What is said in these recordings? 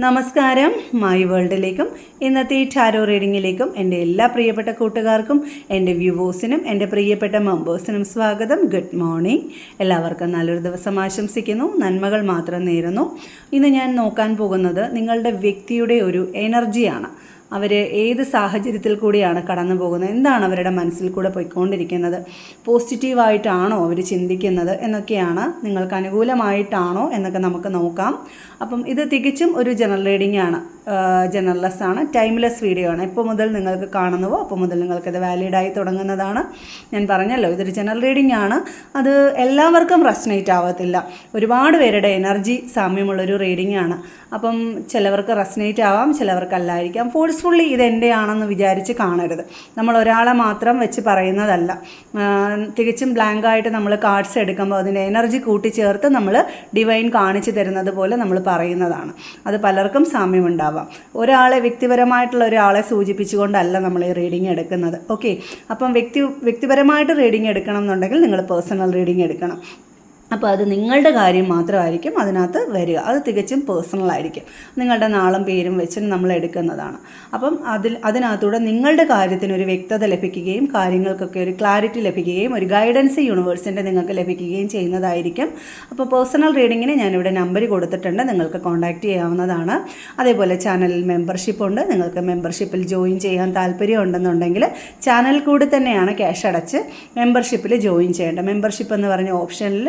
നമസ്കാരം, മൈ വേൾഡിലേക്കും ഇന്നത്തെ ടാരോ റീഡിങ്ങിലേക്കും എൻ്റെ എല്ലാ പ്രിയപ്പെട്ട കൂട്ടുകാർക്കും എൻ്റെ വ്യൂവേഴ്സിനും എൻ്റെ പ്രിയപ്പെട്ട മെമ്പേഴ്സിനും സ്വാഗതം. Good morning. എല്ലാവർക്കും നല്ലൊരു ദിവസം ആശംസിക്കുന്നു. നന്മകൾ മാത്രം നേരുന്നു. ഇന്ന് ഞാൻ നോക്കാൻ പോകുന്നത് നിങ്ങളുടെ വ്യക്തിയുടെ ഒരു എനർജിയാണ്. അവർ ഏത് സാഹചര്യത്തിൽ കൂടിയാണ് കടന്നു പോകുന്നത്, എന്താണ് അവരുടെ മനസ്സിൽ കൂടെ പോയിക്കൊണ്ടിരിക്കുന്നത്, പോസിറ്റീവായിട്ടാണോ അവർ ചിന്തിക്കുന്നത് എന്നൊക്കെയാണ്, നിങ്ങൾക്ക് അനുകൂലമായിട്ടാണോ എന്നൊക്കെ നമുക്ക് നോക്കാം. അപ്പം ഇത് തികച്ചും ഒരു ജനറൽ റീഡിംഗ് ആണ്, ജനറൽലെസ് ആണ്, ടൈംലെസ് വീഡിയോ ആണ്. എപ്പോൾ മുതൽ നിങ്ങൾക്ക് കാണുന്നുവോ അപ്പോൾ മുതൽ നിങ്ങൾക്കത് വാലിഡായി തുടങ്ങുന്നതാണ്. ഞാൻ പറഞ്ഞല്ലോ, ഇതൊരു ജനറൽ റീഡിംഗ് ആണ്. അത് എല്ലാവർക്കും റെസനേറ്റ് ആവത്തില്ല. ഒരുപാട് പേരുടെ എനർജി സാമ്യമുള്ളൊരു റീഡിംഗ് ആണ്. അപ്പം ചിലവർക്ക് റെസനേറ്റ് ആവാം, ചിലവർക്കല്ലായിരിക്കാം. ഫോഴ്സ്ഫുള്ളി ഇതെൻ്റെ ആണെന്ന് വിചാരിച്ച് കാണരുത്. നമ്മൾ ഒരാളെ മാത്രം വെച്ച് പറയുന്നതല്ല. തികച്ചും ബ്ലാങ്കായിട്ട് നമ്മൾ കാർഡ്സ് എടുക്കുമ്പോൾ അതിൻ്റെ എനർജി കൂട്ടിച്ചേർത്ത് നമ്മൾ ഡിവൈൻ കാണിച്ചു തരുന്നത് പോലെ നമ്മൾ പറയുന്നതാണ്. അത് പലർക്കും സാമ്യമുണ്ടാവാം. ഒരാളെ, വ്യക്തിപരമായിട്ടുള്ള ഒരാളെ സൂചിപ്പിച്ചുകൊണ്ടല്ല നമ്മൾ ഈ റീഡിംഗ് എടുക്കുന്നത്. ഓക്കെ, അപ്പം വ്യക്തിപരമായിട്ട് റീഡിംഗ് എടുക്കണം എന്നുണ്ടെങ്കിൽ നിങ്ങൾ പേഴ്സണൽ റീഡിംഗ് എടുക്കണം. അപ്പോൾ അത് നിങ്ങളുടെ കാര്യം മാത്രമായിരിക്കും അതിനകത്ത് വരിക. അത് തികച്ചും പേഴ്സണലായിരിക്കും. നിങ്ങളുടെ നാളും പേരും വെച്ച് നമ്മൾ എടുക്കുന്നതാണ്. അപ്പം അതിനകത്തൂടെ നിങ്ങളുടെ കാര്യത്തിനൊരു വ്യക്തത ലഭിക്കുകയും കാര്യങ്ങൾക്കൊക്കെ ഒരു ക്ലാരിറ്റി ലഭിക്കുകയും ഒരു ഗൈഡൻസ് യൂണിവേഴ്സിൻ്റെ നിങ്ങൾക്ക് ലഭിക്കുകയും ചെയ്യുന്നതായിരിക്കും. അപ്പോൾ പേഴ്സണൽ റീഡിങ്ങിന് ഞാനിവിടെ നമ്പർ കൊടുത്തിട്ടുണ്ട്, നിങ്ങൾക്ക് കോൺടാക്റ്റ് ചെയ്യാവുന്നതാണ്. അതേപോലെ ചാനലിൽ മെമ്പർഷിപ്പ് ഉണ്ട്. നിങ്ങൾക്ക് മെമ്പർഷിപ്പിൽ ജോയിൻ ചെയ്യാൻ താല്പര്യം ഉണ്ടെന്നുണ്ടെങ്കിൽ ചാനൽ കൂടി തന്നെയാണ് ക്യാഷ് അടച്ച് മെമ്പർഷിപ്പിൽ ജോയിൻ ചെയ്യേണ്ടത്. മെമ്പർഷിപ്പ് എന്ന് പറഞ്ഞ ഓപ്ഷനിൽ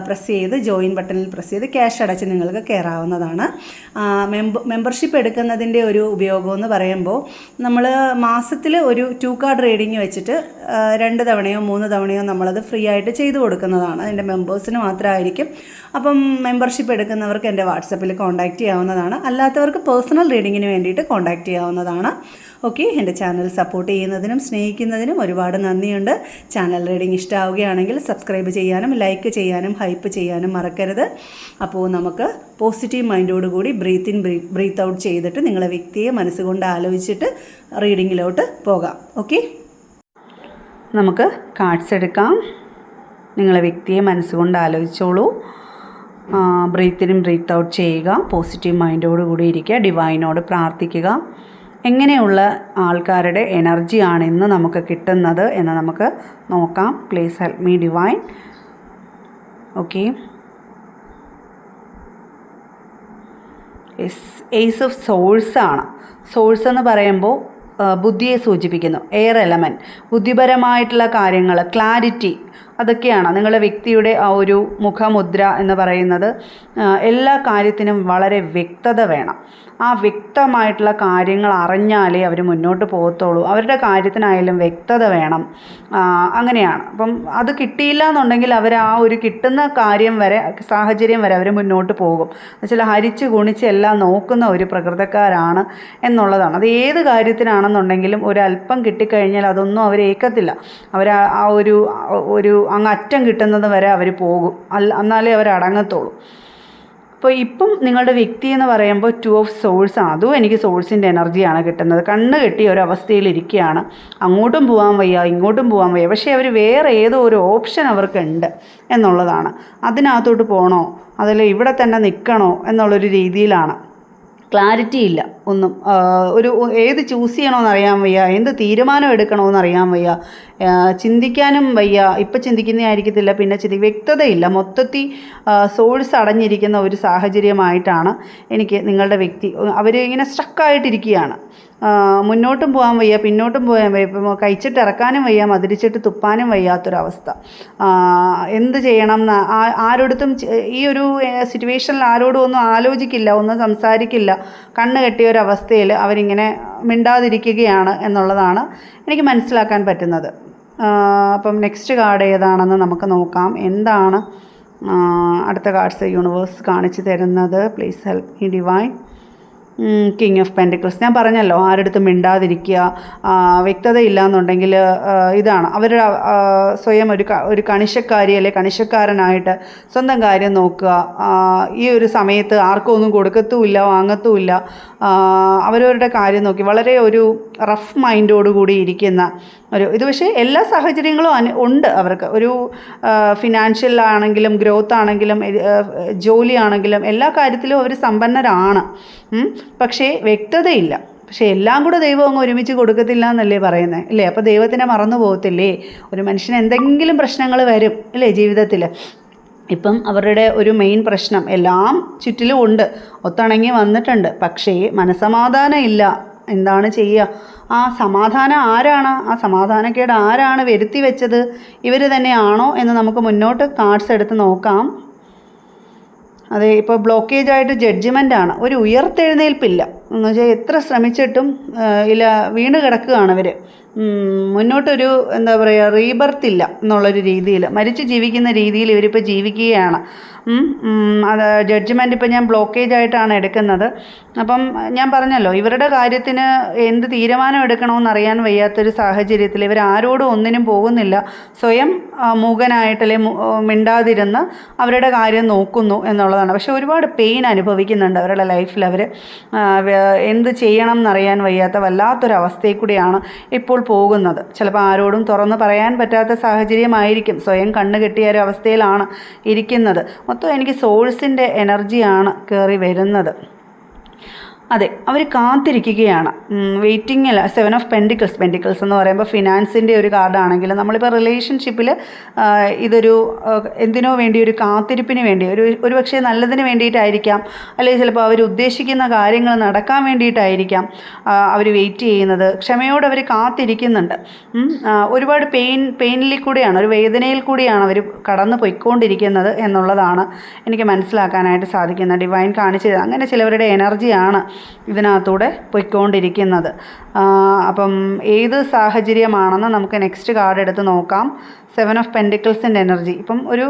പ്രസ് ചെയ്ത് ജോയിൻ ബട്ടണിൽ പ്രസ് ചെയ്ത് ക്യാഷ് അടച്ച് നിങ്ങൾക്ക് കയറാവുന്നതാണ്. മെമ്പർഷിപ്പ് എടുക്കുന്നതിൻ്റെ ഒരു ഉപയോഗം എന്ന് പറയുമ്പോൾ, നമ്മൾ മാസത്തിൽ ഒരു 2 കാർഡ് റീഡിങ് വെച്ചിട്ട് 2 തവണയോ 3 തവണയോ നമ്മളത് ഫ്രീ ആയിട്ട് ചെയ്തു കൊടുക്കുന്നതാണ്. അതിൻ്റെ മെമ്പേഴ്സിന് മാത്രമായിരിക്കും. അപ്പം മെമ്പർഷിപ്പ് എടുക്കുന്നവർക്ക് എൻ്റെ വാട്സപ്പിൽ കോൺടാക്റ്റ് ചെയ്യാവുന്നതാണ്. അല്ലാത്തവർക്ക് പേഴ്സണൽ റീഡിങ്ങിന് വേണ്ടിയിട്ട് കോൺടാക്റ്റ് ചെയ്യാവുന്നതാണ്. ഓക്കെ, എൻ്റെ ചാനൽ സപ്പോർട്ട് ചെയ്യുന്നതിനും സ്നേഹിക്കുന്നതിനും ഒരുപാട് നന്ദിയുണ്ട്. ചാനൽ റീഡിംഗ് ഇഷ്ടമാവുകയാണെങ്കിൽ സബ്സ്ക്രൈബ് ചെയ്യാനും ലൈക്ക് ചെയ്യാനും ഹൈപ്പ് ചെയ്യാനും മറക്കരുത്. അപ്പോൾ നമുക്ക് പോസിറ്റീവ് മൈൻഡോടുകൂടി ബ്രീത്ത് ഇൻ ബ്രീത്ത് ഔട്ട് ചെയ്തിട്ട് നിങ്ങളെ വ്യക്തിയെ മനസ്സുകൊണ്ട് ആലോചിച്ചിട്ട് റീഡിങ്ങിലോട്ട് പോകാം. ഓക്കെ, നമുക്ക് കാർഡ്സ് എടുക്കാം. നിങ്ങളെ വ്യക്തിയെ മനസ്സുകൊണ്ട് ആലോചിച്ചോളൂ. ബ്രീത്ത് ഇൻ ബ്രീത്ത് ഔട്ട് ചെയ്യുക. പോസിറ്റീവ് മൈൻഡോടുകൂടി ഇരിക്കുക. ഡിവൈനോട് പ്രാർത്ഥിക്കുക. എങ്ങനെയുള്ള ആൾക്കാരുടെ എനർജിയാണ് ഇന്ന് നമുക്ക് കിട്ടുന്നത് എന്ന് നമുക്ക് നോക്കാം. Please help me Divine. Okay, ace of source ആണ്. സോഴ്സ് എന്ന് പറയുമ്പോൾ ബുദ്ധിയെ സൂചിപ്പിക്കുന്നു. എയർ എലമെൻറ്റ്, ബുദ്ധിപരമായിട്ടുള്ള കാര്യങ്ങൾ, ക്ലാരിറ്റി, അതൊക്കെയാണ് നിങ്ങളുടെ വ്യക്തിയുടെ ആ ഒരു മുഖമുദ്ര എന്ന് പറയുന്നത്. എല്ലാ കാര്യത്തിനും വളരെ വ്യക്തത വേണം. ആ വ്യക്തമായിട്ടുള്ള കാര്യങ്ങൾ അറിഞ്ഞാലേ അവർ മുന്നോട്ട് പോകത്തുള്ളൂ. അവരുടെ കാര്യത്തിനായാലും വ്യക്തത വേണം. അങ്ങനെയാണ്. അപ്പം അത് കിട്ടിയില്ല എന്നുണ്ടെങ്കിൽ അവർ ആ ഒരു കിട്ടുന്ന കാര്യം വരെ, സാഹചര്യം വരെ അവർ മുന്നോട്ട് പോകും. എന്നുവെച്ചാൽ ഹരിച്ച് ഗുണിച്ച് എല്ലാം നോക്കുന്ന ഒരു പ്രകൃതക്കാരാണ് എന്നുള്ളതാണ്. അത് ഏത് കാര്യത്തിനാണെന്നുണ്ടെങ്കിലും ഒരല്പം കിട്ടിക്കഴിഞ്ഞാൽ അതൊന്നും അവർ ഏക്കത്തില്ല. അവർ ആ ഒരു അങ്ങ് അറ്റം കിട്ടുന്നത് വരെ അവർ പോകും. എന്നാലേ അവർ അടങ്ങത്തുള്ളൂ. അപ്പോൾ ഇപ്പം നിങ്ങളുടെ വ്യക്തി എന്ന് പറയുമ്പോൾ 2 ഓഫ് സോഴ്സ് ആണ്. അതും എനിക്ക് സോഴ്സിൻ്റെ എനർജിയാണ് കിട്ടുന്നത്. കണ്ണ് കെട്ടിയ ഒരവസ്ഥയിലിരിക്കുകയാണ്. അങ്ങോട്ടും പോകാൻ വയ്യ, ഇങ്ങോട്ടും പോകാൻ വയ്യ. പക്ഷേ അവർ വേറെ ഏതോ ഒരു ഓപ്ഷൻ അവർക്കുണ്ട് എന്നുള്ളതാണ്. അതിനകത്തോട്ട് പോകണോ അതല്ല ഇവിടെ തന്നെ നിൽക്കണോ എന്നുള്ളൊരു രീതിയിലാണ്. ക്ലാരിറ്റി ഇല്ല ഒന്നും. ഏത് ചൂസ് ചെയ്യണമെന്ന് അറിയാൻ വയ്യ, എന്ത് തീരുമാനം എടുക്കണമെന്ന് അറിയാൻ വയ്യ, ചിന്തിക്കാനും വയ്യ. ഇപ്പം ചിന്തിക്കുന്നതായിരിക്കത്തില്ല, പിന്നെ വ്യക്തതയില്ല. മൊത്തത്തിൽ സോഴ്സ് അടഞ്ഞിരിക്കുന്ന ഒരു സാഹചര്യമായിട്ടാണ് എനിക്ക് നിങ്ങളുടെ വ്യക്തി. അവർ ഇങ്ങനെ സ്റ്റക്കായിട്ടിരിക്കുകയാണ്. മുന്നോട്ടും പോകാൻ വയ്യ, പിന്നോട്ടും പോകാൻ വയ്യ, ഇപ്പം കഴിച്ചിട്ട് ഇറക്കാനും വയ്യ, മതിരിച്ചിട്ട് തുപ്പാനും വയ്യാത്തൊരവസ്ഥ. എന്ത് ചെയ്യണം എന്ന് ആരോടത്തും, ഈ ഒരു സിറ്റുവേഷനിൽ ആരോടും ഒന്നും ആലോചിക്കില്ല, ഒന്നും സംസാരിക്കില്ല. കണ്ണ് കെട്ടിയ ഒരവസ്ഥയിൽ അവരിങ്ങനെ മിണ്ടാതിരിക്കുകയാണ് എന്നുള്ളതാണ് എനിക്ക് മനസ്സിലാക്കാൻ പറ്റുന്നത്. അപ്പം നെക്സ്റ്റ് കാർഡ് ഏതാണെന്ന് നമുക്ക് നോക്കാം. എന്താണ് അടുത്ത കാർഡ്സ് യൂണിവേഴ്സ് കാണിച്ചു തരുന്നത്? Please help me divine. King of pentacles. ഞാൻ പറഞ്ഞല്ലോ, ആരെടുത്തും മിണ്ടാതിരിക്കുക. വ്യക്തതയില്ല എന്നുണ്ടെങ്കിൽ ഇതാണ് അവരുടെ സ്വയം ഒരു കണിശക്കാരി അല്ലെ കണിശക്കാരനായിട്ട് സ്വന്തം കാര്യം നോക്കുക. ഈ ഒരു സമയത്ത് ആർക്കും ഒന്നും കൊടുക്കത്തുമില്ല, വാങ്ങത്തുമില്ല. അവരവരുടെ കാര്യം നോക്കി വളരെ ഒരു റഫ് മൈൻഡോടുകൂടി ഇരിക്കുന്ന ഇത് പക്ഷേ എല്ലാ സാഹചര്യങ്ങളും ഉണ്ട് അവർക്ക്. ഒരു ഫിനാൻഷ്യൽ ആണെങ്കിലും ഗ്രോത്ത് ആണെങ്കിലും ജോലി ആണെങ്കിലും എല്ലാ കാര്യത്തിലും അവർ സമ്പന്നരാണ്. പക്ഷേ വ്യക്തതയില്ല. പക്ഷേ എല്ലാം കൂടെ ദൈവം അങ്ങ് ഒരുമിച്ച് കൊടുക്കത്തില്ല എന്നല്ലേ പറയുന്നത്, അല്ലേ? അപ്പോൾ ദൈവത്തിനെ മറന്നു പോകത്തില്ലേ? ഒരു മനുഷ്യന് എന്തെങ്കിലും പ്രശ്നങ്ങൾ വരും, അല്ലേ, ജീവിതത്തിൽ. ഇപ്പം അവരുടെ ഒരു മെയിൻ പ്രശ്നം എല്ലാം ചുറ്റിലും ഉണ്ട്, ഒത്തിണങ്ങി വന്നിട്ടുണ്ട്. പക്ഷേ മനസ്സമാധാനം ഇല്ല. എന്താണ് ചെയ്യുക? ആ സമാധാനം ആരാണ്, ആ സമാധാനക്കേട് ആരാണ് വരുത്തി വെച്ചത്? ഇവർ തന്നെയാണോ എന്ന് നമുക്ക് മുന്നോട്ട് കാർഡ്സ് എടുത്ത് നോക്കാം. അതെ, ഇപ്പോൾ ബ്ലോക്കേജായിട്ട് ജഡ്ജ്മെൻ്റാണ്, ഒരു ഉയർത്തെഴുന്നേൽപ്പില്ല എന്ന് വെച്ചാൽ എത്ര ശ്രമിച്ചിട്ടും ഇല്ല, വീണ് കിടക്കുകയാണ് അവർ. മുന്നോട്ടൊരു എന്താ പറയുക, റീബർത്ത് ഇല്ല എന്നുള്ളൊരു രീതിയിൽ, മരിച്ച് ജീവിക്കുന്ന രീതിയിൽ ഇവരിപ്പോൾ ജീവിക്കുകയാണ്. അത് ജഡ്ജ്മെൻ്റ് ഇപ്പോൾ ഞാൻ ബ്ലോക്കേജായിട്ടാണ് എടുക്കുന്നത്. അപ്പം ഞാൻ പറഞ്ഞല്ലോ, ഇവരുടെ കാര്യത്തിന് എന്ത് തീരുമാനം എടുക്കണമെന്ന് അറിയാൻ വയ്യാത്തൊരു സാഹചര്യത്തിൽ ഇവർ ആരോടും ഒന്നിനും പോകുന്നില്ല. സ്വയം മൂകനായിട്ടല്ലേ മിണ്ടാതിരുന്ന് അവരുടെ കാര്യം നോക്കുന്നു എന്നുള്ളതാണ്. പക്ഷെ ഒരുപാട് പെയിൻ അനുഭവിക്കുന്നുണ്ട് അവരുടെ ലൈഫിൽ. അവർ എന്ത് ചെയ്യണം എന്നറിയാൻ വയ്യാത്ത വല്ലാത്തൊരവസ്ഥയിൽ കൂടിയാണ് ഇപ്പോൾ പോകുന്നത്. ചിലപ്പോൾ ആരോടും തുറന്ന് പറയാൻ പറ്റാത്ത സാഹചര്യമായിരിക്കും. സ്വയം കണ്ണ് കെട്ടിയ ഒരു അവസ്ഥയിലാണ് ഇരിക്കുന്നത്. മൊത്തം എനിക്ക് സോഴ്സിൻ്റെ എനർജിയാണ് കയറി വരുന്നത്. അതെ, അവർ കാത്തിരിക്കുകയാണ്, വെയിറ്റിംഗ് അല്ല. 7 ഓഫ് പെൻഡിക്കിൾസ് എന്ന് പറയുമ്പോൾ ഫിനാൻസിൻ്റെ ഒരു കാർഡാണെങ്കിൽ നമ്മളിപ്പോൾ റിലേഷൻഷിപ്പിൽ ഇതൊരു എന്തിനോ വേണ്ടി, ഒരു കാത്തിരിപ്പിന് വേണ്ടി, ഒരു പക്ഷേ നല്ലതിന് വേണ്ടിയിട്ടായിരിക്കാം, അല്ലെങ്കിൽ ചിലപ്പോൾ അവർ ഉദ്ദേശിക്കുന്ന കാര്യങ്ങൾ നടക്കാൻ വേണ്ടിയിട്ടായിരിക്കാം അവർ വെയിറ്റ് ചെയ്യുന്നത്. ക്ഷമയോടെ അവർ കാത്തിരിക്കുന്നുണ്ട്. ഒരുപാട് പെയിനിൽ കൂടിയാണ്, ഒരു വേദനയിൽ കൂടിയാണ് അവർ കടന്നു പോയിക്കൊണ്ടിരിക്കുന്നത് എന്നുള്ളതാണ് എനിക്ക് മനസ്സിലാക്കാനായിട്ട് സാധിക്കുന്നത്. ഡിവൈൻ കാണിച്ചത് അങ്ങനെ ചിലവരുടെ എനർജിയാണ് ഇതിനകത്തൂടെ പൊയ്ക്കൊണ്ടിരിക്കുന്നത്. അപ്പം ഏത് സാഹചര്യമാണെന്ന് നമുക്ക് നെക്സ്റ്റ് കാർഡ് എടുത്ത് നോക്കാം. 7 ഓഫ് പെൻഡിക്കിൾസിൻ്റെ എനർജി. ഇപ്പം ഒരു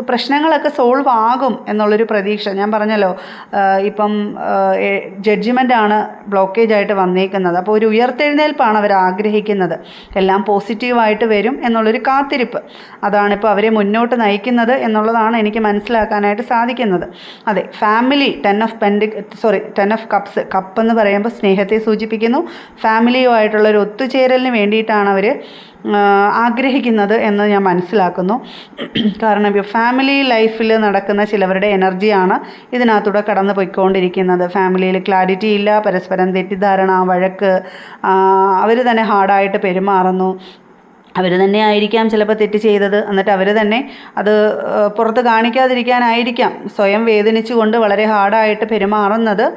പ്രശ്നങ്ങളൊക്കെ സോൾവ് ആകും എന്നുള്ളൊരു പ്രതീക്ഷ. ഞാൻ പറഞ്ഞല്ലോ, ഇപ്പം ജഡ്ജ്മെൻ്റാണ് ബ്ലോക്കേജായിട്ട് വന്നേക്കുന്നത്. അപ്പോൾ ഒരു ഉയർത്തെഴുന്നേൽപ്പാണ് അവർ ആഗ്രഹിക്കുന്നത്. എല്ലാം പോസിറ്റീവായിട്ട് വരും എന്നുള്ളൊരു കാത്തിരിപ്പ്, അതാണിപ്പോൾ അവരെ മുന്നോട്ട് നയിക്കുന്നത് എന്നുള്ളതാണ് എനിക്ക് മനസ്സിലാക്കാനായിട്ട് സാധിക്കുന്നത്. അതെ, ഫാമിലി 10 ഓഫ് കപ്സ്. കപ്പ് എന്ന് പറയുമ്പോൾ സ്നേഹത്തെ സൂചിപ്പിക്കുന്നു. ഫാമിലിയുമായിട്ടുള്ളൊരു ഒത്തുചേരലിന് വേണ്ടിയിട്ടാണ് അവർ ആഗ്രഹിക്കുന്നത് എന്ന് ഞാൻ മനസ്സിലാക്കുന്നു. കാരണം ഫാമിലി ലൈഫിൽ നടക്കുന്ന ചിലവരുടെ എനർജിയാണ് ഇതിനകത്തൂടെ കടന്നു പോയിക്കൊണ്ടിരിക്കുന്നത്. ഫാമിലിയിൽ ക്ലാരിറ്റി ഇല്ല, പരസ്പരം തെറ്റിദ്ധാരണ, വഴക്ക്, അവർ തന്നെ ഹാർഡായിട്ട് പെരുമാറുന്നു. അവർ തന്നെ ആയിരിക്കാം ചിലപ്പോൾ തെറ്റ് ചെയ്തത്, എന്നിട്ട് അവർ തന്നെ അത് പുറത്ത് കാണിക്കാതിരിക്കാനായിരിക്കാം സ്വയം വേദനിച്ചുകൊണ്ട് വളരെ ഹാർഡായിട്ട് പെരുമാറുന്നത്.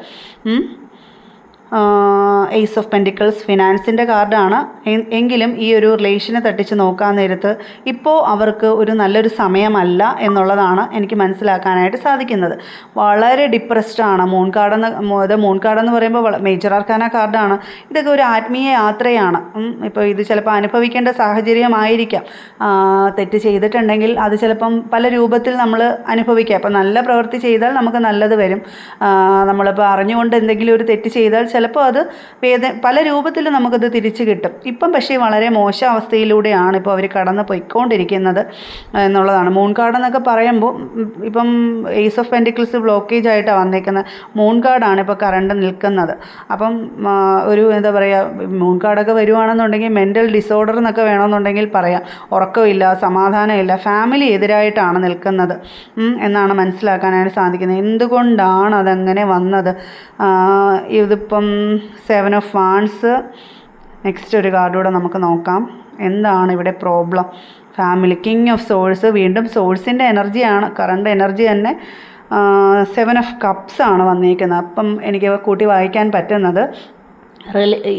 ഏസ് ഓഫ് പെൻഡിക്കിൾസ് ഫിനാൻസിൻ്റെ കാർഡാണ്. എങ്കിലും ഈ ഒരു റിലേഷനെ തട്ടിച്ച് നോക്കാൻ നേരത്ത് ഇപ്പോൾ അവർക്ക് ഒരു നല്ലൊരു സമയമല്ല എന്നുള്ളതാണ് എനിക്ക് മനസ്സിലാക്കാനായിട്ട് സാധിക്കുന്നത്. വളരെ ഡിപ്രസ്ഡ് ആണ്. മൂൺ കാർഡെന്ന് പറയുമ്പോൾ മേജർ ആർക്കാന കാർഡാണ്. ഇതൊക്കെ ഒരു ആത്മീയ യാത്രയാണ്. ഇപ്പോൾ ഇത് ചിലപ്പോൾ അനുഭവിക്കേണ്ട സാഹചര്യമായിരിക്കാം. തെറ്റ് ചെയ്തിട്ടുണ്ടെങ്കിൽ അത് ചിലപ്പം പല രൂപത്തിൽ നമ്മൾ അനുഭവിക്കാം. അപ്പോൾ നല്ല പ്രവൃത്തി ചെയ്താൽ നമുക്ക് നല്ലത് വരും. നമ്മളിപ്പോൾ അറിഞ്ഞുകൊണ്ട് എന്തെങ്കിലും ഒരു തെറ്റ് ചെയ്താൽ ചിലപ്പോൾ അത് പല രൂപത്തിൽ നമുക്കത് തിരിച്ചു കിട്ടും. ഇപ്പം പക്ഷേ വളരെ മോശം അവസ്ഥയിലൂടെയാണ് ഇപ്പോൾ അവർ കടന്ന് പോയിക്കൊണ്ടിരിക്കുന്നത് എന്നുള്ളതാണ്. മൂൺ കാർഡ് എന്നൊക്കെ പറയുമ്പോൾ ഇപ്പം ഏസ് ഓഫ് പെൻഡിക്കിൾസ് ബ്ലോക്കേജ് ആയിട്ടാണ് വന്നേക്കുന്നത്. മൂൺ കാർഡാണ് ഇപ്പോൾ കറണ്ട് നിൽക്കുന്നത്. അപ്പം ഒരു എന്താ പറയുക, മൂൺ കാർഡൊക്കെ വരുവാണെന്നുണ്ടെങ്കിൽ മെൻ്റൽ ഡിസോർഡർ എന്നൊക്കെ വേണമെന്നുണ്ടെങ്കിൽ പറയാം. ഉറക്കമില്ല, സമാധാനമില്ല, ഫാമിലി എതിരായിട്ടാണ് നിൽക്കുന്നത് എന്നാണ് മനസ്സിലാക്കാനായിട്ട് സാധിക്കുന്നത്. എന്തുകൊണ്ടാണ് അതങ്ങനെ വന്നത്? ഇതിപ്പം 7 ഓഫ് വാൺസ്. നെക്സ്റ്റ് ഒരു കാർഡൂടെ നമുക്ക് നോക്കാം. എന്താണ് ഇവിടെ problem? Family. King of source. വീണ്ടും സോഴ്സിൻ്റെ എനർജിയാണ്, കറണ്ട് എനർജി തന്നെ. 7 ഓഫ് കപ്സ് ആണ് വന്നിരിക്കുന്നത്. അപ്പം എനിക്ക് കൂട്ടി വായിക്കാൻ പറ്റുന്നത്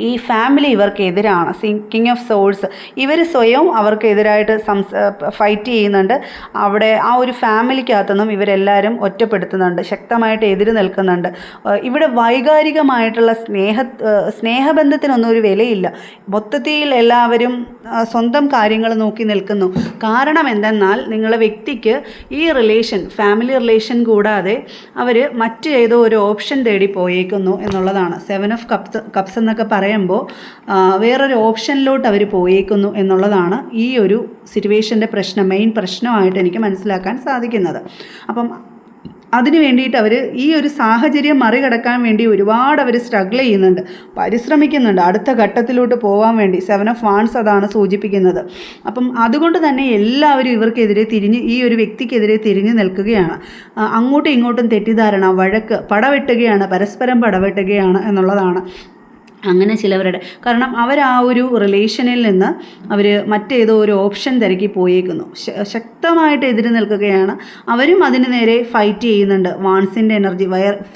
ഈ ഫാമിലി ഇവർക്കെതിരാണ്. King of source. ഇവർ സ്വയം അവർക്കെതിരായിട്ട് ഫൈറ്റ് ചെയ്യുന്നുണ്ട്. അവിടെ ആ ഒരു ഫാമിലിക്കകത്തുനിന്നും ഇവരെല്ലാവരും ഒറ്റപ്പെടുത്തുന്നുണ്ട്, ശക്തമായിട്ട് എതിര് നിൽക്കുന്നുണ്ട്. ഇവിടെ വൈകാരികമായിട്ടുള്ള സ്നേഹബന്ധത്തിനൊന്നും ഒരു വിലയില്ല. മൊത്തത്തിൽ എല്ലാവരും സ്വന്തം കാര്യങ്ങൾ നോക്കി നിൽക്കുന്നു. കാരണം എന്തെന്നാൽ നിങ്ങളുടെ വ്യക്തിക്ക് ഈ ഫാമിലി റിലേഷൻ കൂടാതെ അവർ മറ്റ് ഏതോ ഒരു ഓപ്ഷൻ തേടി പോയേക്കുന്നു എന്നുള്ളതാണ്. 7 ഓഫ് കപ്സ് എന്നൊക്കെ പറയുമ്പോൾ വേറൊരു ഓപ്ഷനിലോട്ട് അവർ പോയേക്കുന്നു എന്നുള്ളതാണ് ഈ ഒരു സിറ്റുവേഷൻ്റെ മെയിൻ പ്രശ്നമായിട്ട് എനിക്ക് മനസ്സിലാക്കാൻ സാധിക്കുന്നത്. അപ്പം അതിന് വേണ്ടിയിട്ട് അവർ ഈ ഒരു സാഹചര്യം മറികടക്കാൻ വേണ്ടി ഒരുപാട് അവർ സ്ട്രഗിൾ ചെയ്യുന്നുണ്ട്, പരിശ്രമിക്കുന്നുണ്ട് അടുത്ത ഘട്ടത്തിലോട്ട് പോകാൻ വേണ്ടി. 7 ഓഫ് വാൺസ് അതാണ് സൂചിപ്പിക്കുന്നത്. അപ്പം അതുകൊണ്ട് തന്നെ എല്ലാവരും ഇവർക്കെതിരെ ഈ ഒരു വ്യക്തിക്കെതിരെ തിരിഞ്ഞു നിൽക്കുകയാണ്. അങ്ങോട്ടും ഇങ്ങോട്ടും തെറ്റിദ്ധാരണ, വഴക്ക്, പടവെട്ടുകയാണ്, പരസ്പരം പടവെട്ടുകയാണ് എന്നുള്ളതാണ്. അങ്ങനെ ചിലവരുടെ, കാരണം അവർ ആ ഒരു റിലേഷനിൽ നിന്ന് അവർ മറ്റേതോ ഒരു ഓപ്ഷൻ തിരക്കി പോയേക്കുന്നു. ശക്തമായിട്ട് എതിര് നിൽക്കുകയാണ്. അവരും അതിന് നേരെ ഫൈറ്റ് ചെയ്യുന്നുണ്ട്. വാൺസിൻ്റെ എനർജി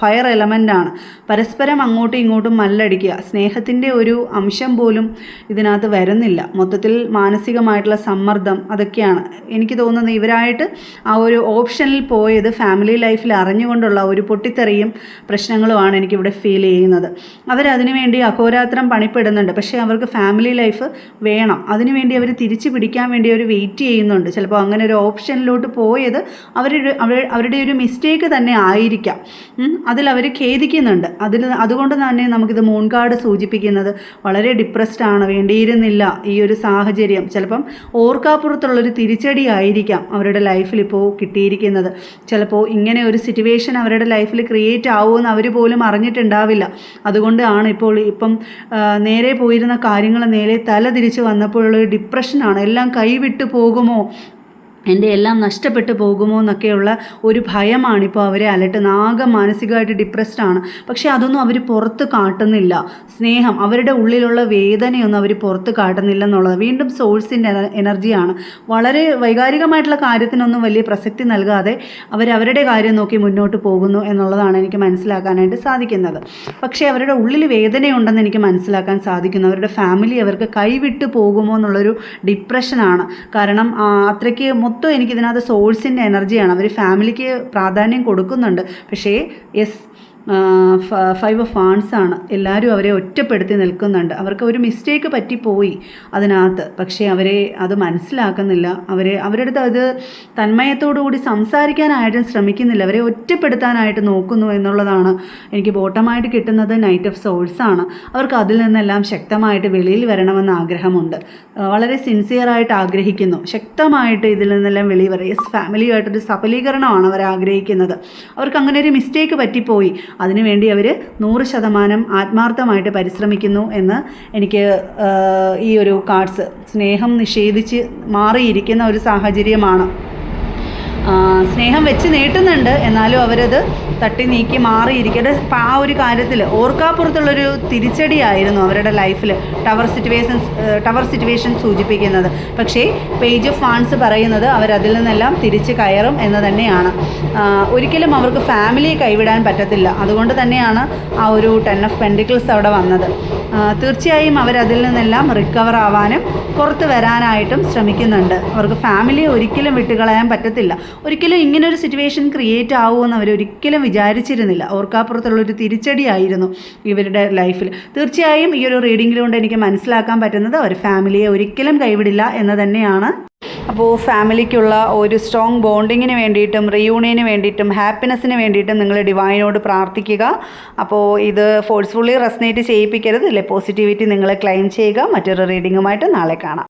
ഫയർ എലമെൻ്റാണ്. പരസ്പരം അങ്ങോട്ടും ഇങ്ങോട്ടും മല്ലടിക്കുക. സ്നേഹത്തിൻ്റെ ഒരു അംശം പോലും ഇതിനകത്ത് വരുന്നില്ല. മൊത്തത്തിൽ മാനസികമായിട്ടുള്ള സമ്മർദ്ദം, അതൊക്കെയാണ് എനിക്ക് തോന്നുന്നത്. ഇവരായിട്ട് ആ ഒരു ഓപ്ഷനിൽ പോയത് ഫാമിലി ലൈഫിൽ അറിഞ്ഞുകൊണ്ടുള്ള ഒരു പൊട്ടിത്തെറിയും പ്രശ്നങ്ങളുമാണ് എനിക്കിവിടെ ഫീൽ ചെയ്യുന്നത്. അവരതിനു വേണ്ടി അഹോരാത്രം പണിപ്പെടുന്നുണ്ട്. പക്ഷേ അവർക്ക് ഫാമിലി ലൈഫ് വേണം. അതിനുവേണ്ടി അവർ തിരിച്ചു പിടിക്കാൻ വേണ്ടി അവർ വെയിറ്റ് ചെയ്യുന്നുണ്ട്. ചിലപ്പോൾ അങ്ങനെ ഒരു ഓപ്ഷനിലോട്ട് പോയത് അവരുടെ ഒരു മിസ്റ്റേക്ക് തന്നെ ആയിരിക്കാം. അതിലവർ ഖേദിക്കുന്നുണ്ട്. അതുകൊണ്ട് തന്നെ നമുക്കിത് മൂൺ കാർഡ് സൂചിപ്പിക്കുന്നത് വളരെ ഡിപ്രസ്ഡ് ആണ്. വേണ്ടിയിരുന്നില്ല ഈ ഒരു സാഹചര്യം. ചിലപ്പം ഓർക്കാപ്പുറത്തുള്ളൊരു തിരിച്ചടി ആയിരിക്കാം അവരുടെ ലൈഫിൽ ഇപ്പോൾ കിട്ടിയിരിക്കുന്നത്. ചിലപ്പോൾ ഇങ്ങനെ ഒരു സിറ്റുവേഷൻ അവരുടെ ലൈഫിൽ ക്രിയേറ്റ് ആവുമെന്ന് അവർ പോലും അറിഞ്ഞിട്ടുണ്ടാവില്ല. അതുകൊണ്ടാണ് ഇപ്പം നേരെ പോയിരുന്ന കാര്യങ്ങൾ നേരെ തല തിരിച്ച് വന്നപ്പോഴുള്ളൊരു ഡിപ്രഷനാണ്. എല്ലാം കൈവിട്ടു പോകുമോ, എൻ്റെ എല്ലാം നഷ്ടപ്പെട്ടു പോകുമോ എന്നൊക്കെയുള്ള ഒരു ഭയമാണിപ്പോൾ അവരെ അലട്ടുന്നത്. ആകെ മാനസികമായിട്ട് ഡിപ്രസ്ഡാണ്. പക്ഷേ അതൊന്നും അവർ പുറത്ത് കാട്ടുന്നില്ല. സ്നേഹം, അവരുടെ ഉള്ളിലുള്ള വേദനയൊന്നും അവർ പുറത്ത് കാട്ടുന്നില്ല എന്നുള്ളത് വീണ്ടും സോഴ്സിൻ്റെ എനർജിയാണ്. വളരെ വൈകാരികമായിട്ടുള്ള കാര്യത്തിനൊന്നും വലിയ പ്രസക്തി നൽകാതെ അവരവരുടെ കാര്യം നോക്കി മുന്നോട്ട് പോകുന്നു എന്നുള്ളതാണ് എനിക്ക് മനസ്സിലാക്കാനായിട്ട് സാധിക്കുന്നത്. പക്ഷേ അവരുടെ ഉള്ളിൽ വേദനയുണ്ടെന്ന് എനിക്ക് മനസ്സിലാക്കാൻ സാധിക്കുന്നു. അവരുടെ ഫാമിലി അവർക്ക് കൈവിട്ട് പോകുമോ എന്നുള്ളൊരു ഡിപ്രഷനാണ്. കാരണം അത്രയ്ക്ക് മൊത്തം എനിക്കിതിനകത്ത് സോഴ്സിൻ്റെ എനർജിയാണ്. അവർ ഫാമിലിക്ക് പ്രാധാന്യം കൊടുക്കുന്നുണ്ട്. പക്ഷേ 5 ഓഫ് വാൺസ് ആണ്. എല്ലാവരും അവരെ ഒറ്റപ്പെടുത്തി നിൽക്കുന്നുണ്ട്. അവർക്ക് ഒരു മിസ്റ്റേക്ക് പറ്റിപ്പോയി അതിനകത്ത്. പക്ഷേ അവരെ അത് മനസ്സിലാക്കുന്നില്ല. അവരുടെ അടുത്ത് അത് തന്മയത്തോടുകൂടി സംസാരിക്കാനായിട്ടും ശ്രമിക്കുന്നില്ല. അവരെ ഒറ്റപ്പെടുത്താനായിട്ട് നോക്കുന്നു എന്നുള്ളതാണ് എനിക്ക് ബോട്ടമായിട്ട് കിട്ടുന്നത്. നൈറ്റ് ഓഫ് സോൾസ് ആണ്. അവർക്ക് അതിൽ നിന്നെല്ലാം ശക്തമായിട്ട് വെളിയിൽ വരണമെന്ന് ആഗ്രഹമുണ്ട്. വളരെ സിൻസിയറായിട്ട് ആഗ്രഹിക്കുന്നു. ശക്തമായിട്ട് ഇതിൽ നിന്നെല്ലാം വെളിയിൽ വരും. ഫാമിലിയുമായിട്ടൊരു സഫലീകരണമാണ് അവർ ആഗ്രഹിക്കുന്നത്. അവർക്ക് അങ്ങനെ ഒരു മിസ്റ്റേക്ക് പറ്റിപ്പോയി. അതിനുവേണ്ടി അവർ 100% ആത്മാർത്ഥമായിട്ട് പരിശ്രമിക്കുന്നു എന്ന് എനിക്ക് ഈ ഒരു കാർഡ്സ് സ്നേഹം നിഷേധിച്ച് മാറിയിരിക്കുന്ന ഒരു സാഹചര്യമാണ്. സ്നേഹം വെച്ച് നീട്ടുന്നുണ്ട്, എന്നാലും അവരത് തട്ടി നീക്കി മാറിയിരിക്കട്ടെ. ആ ഒരു കാര്യത്തിൽ ഓർക്കാപ്പുറത്തുള്ളൊരു തിരിച്ചടിയായിരുന്നു അവരുടെ ലൈഫിൽ ടവർ സിറ്റുവേഷൻ സൂചിപ്പിക്കുന്നത്. പക്ഷേ പേജ് ഓഫ് വാൺസ് പറയുന്നത് അവരതിൽ നിന്നെല്ലാം തിരിച്ച് കയറും എന്ന് തന്നെയാണ്. ഒരിക്കലും അവർക്ക് ഫാമിലിയെ കൈവിടാൻ പറ്റത്തില്ല. അതുകൊണ്ട് തന്നെയാണ് ആ ഒരു 10 ഓഫ് പെൻഡിക്കിൾസ് അവിടെ വന്നത്. തീർച്ചയായും അവരതിൽ നിന്നെല്ലാം റിക്കവർ ആവാനും പുറത്ത് വരാനായിട്ടും ശ്രമിക്കുന്നുണ്ട്. അവർക്ക് ഫാമിലിയെ ഒരിക്കലും വിട്ടുകളയാൻ പറ്റത്തില്ല. ഒരിക്കലും ഇങ്ങനൊരു സിറ്റുവേഷൻ ക്രിയേറ്റ് ആവുമെന്ന് അവരൊരിക്കലും വിചാരിച്ചിരുന്നില്ല. ഓർക്കാപ്പുറത്തുള്ളൊരു തിരിച്ചടിയായിരുന്നു ഇവരുടെ ലൈഫിൽ. തീർച്ചയായും ഈ ഒരു റീഡിങ്ങിലുകൊണ്ട് എനിക്ക് മനസ്സിലാക്കാൻ പറ്റുന്നത് അവർ ഫാമിലിയെ ഒരിക്കലും കൈവിടില്ല എന്ന് തന്നെയാണ്. അപ്പോൾ ഫാമിലിക്കുള്ള ഒരു സ്ട്രോങ് ബോണ്ടിങ്ങിന് വേണ്ടിയിട്ടും റിയൂണിയന് വേണ്ടിയിട്ടും ഹാപ്പിനെസ്സിന് വേണ്ടിയിട്ടും നിങ്ങൾ ഡിവൈനോട് പ്രാർത്ഥിക്കുക. അപ്പോൾ ഇത് ഫോഴ്സ്ഫുള്ളി റെസനേറ്റ് ചെയ്യിപ്പിക്കരുത്. ഇതിലെ പോസിറ്റിവിറ്റി നിങ്ങൾ ക്ലെയിം ചെയ്യുക. മറ്റൊരു റീഡിങ്ങുമായിട്ട് നാളെ കാണാം.